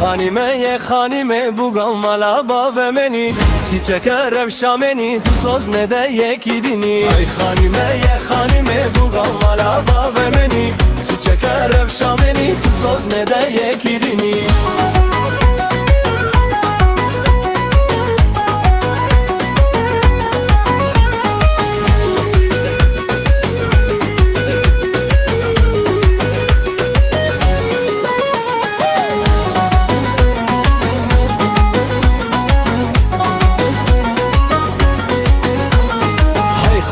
خانime bugam malaba ve meni Çiçeker evşameni tu söz ne de yekidini Ay hanime bugam malaba ve meni Çiçeker evşameni tu söz ne de yekidini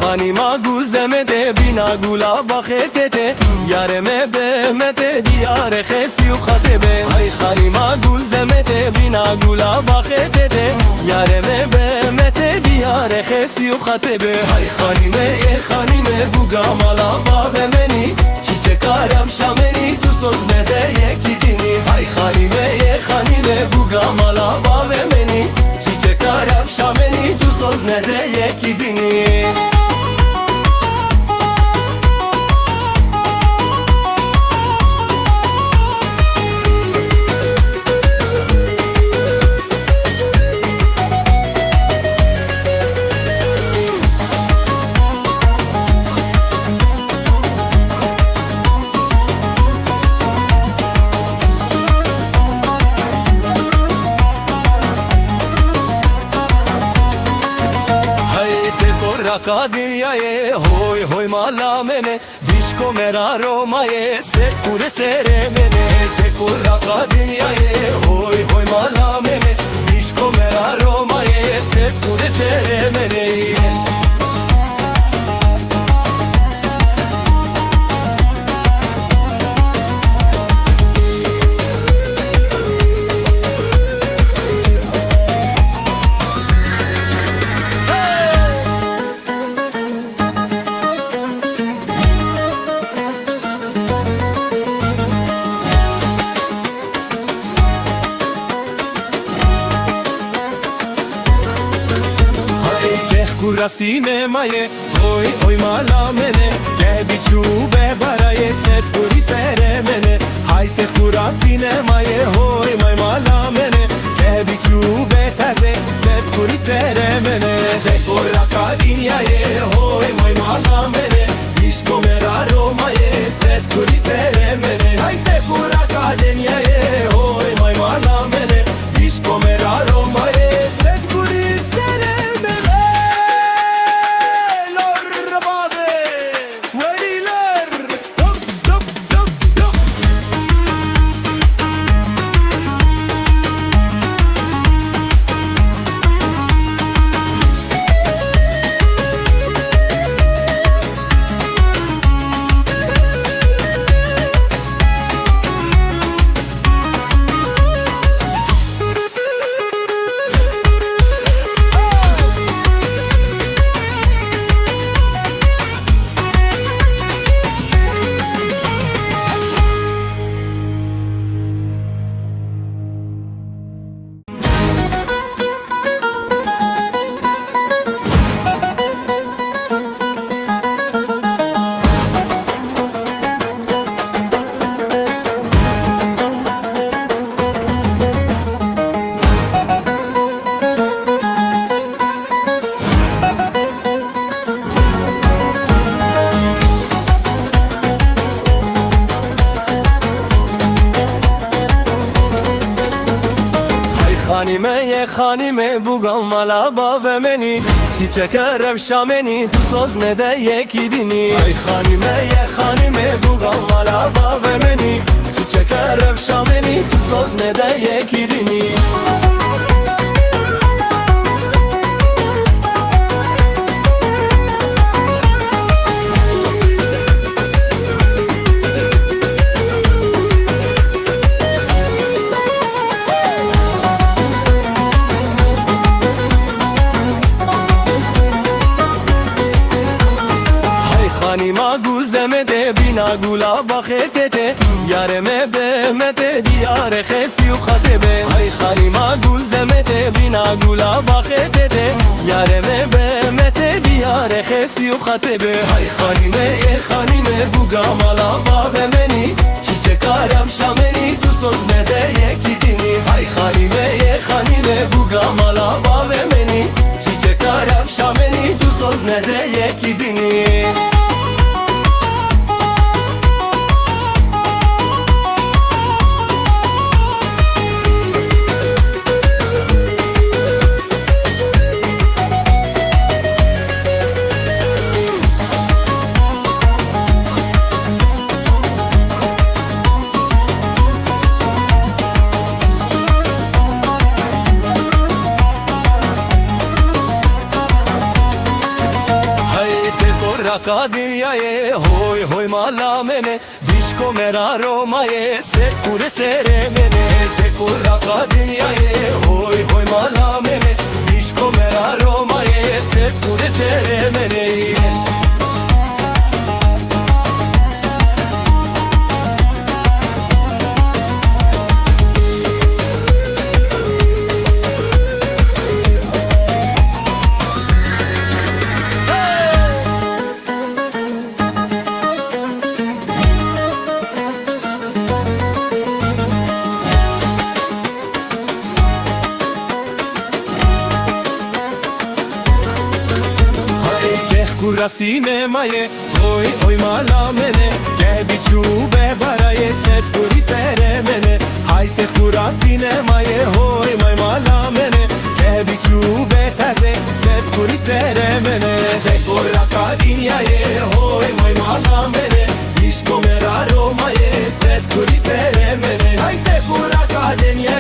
Hanima gul zemede bina gula bakhetete Yareme behmete diyare khesi u khatebe Hay hanima gul zemede bina gula bakhetete Yareme behmete diyare khesi u khatebe Hay hanime buga mala bave meni Çiçek aram şameni tu söz ne de yekidini Hay hanime buga mala bave meni Çiçek aram şameni tu söz ne de yekidini Raka dünyaye hoy hoy malamene Bişko mera romaye set kure seremene Tekur raka dünyaye hoy hoy malamene Bişko mera romaye set kure seremene Kurasine maye hoy hoy malamene Ke bichu be baraye set kuri seremene Hayte kurasine maye hoy may malamene Ke bichu be taze set kuri seremene Te koraka dinyaye hoy may malamene Bişko mera romaye set kuri seremene Hayte kuraka dinyaye hoy may malamene Bişko mera romaye set kuri seremene Hanime bugam malaba ve meni Çiçeker evşameni tu söz ne de yekidini Ay hanime bugam malaba ve meni Çiçeker evşameni tu söz ne de yekidini Hanima gul zemede bina gula bakhetete Yareme behmete diyare khesi u khatebe Hay hanima gul zemede bina gula bakhetete Yareme behmete diyare khesi u khatebe Hay hanime buga malaba ve meni Çiçek aram şameni tu söz ne de yekidini buga mala bave meni Çiçekler evşameni tu söz ne de yekidini Raka dünyaye hoy hoy malamene Bişko mera romaye set kure seremene Teko raka dünyaye hoy hoy malamene Bişko mera romaye set kure seremene Kurasine maye, hoy hoy malamene Ke bichu be baraye, set kuri seremene Hayte kurasine maye, hoy hoy malamene Ke bichu be taze, set kuri seremene Te koraka dinyaye, hoy hoy malamene Bişko mera romaye, set kuri seremene Hayte kuraka dinyaye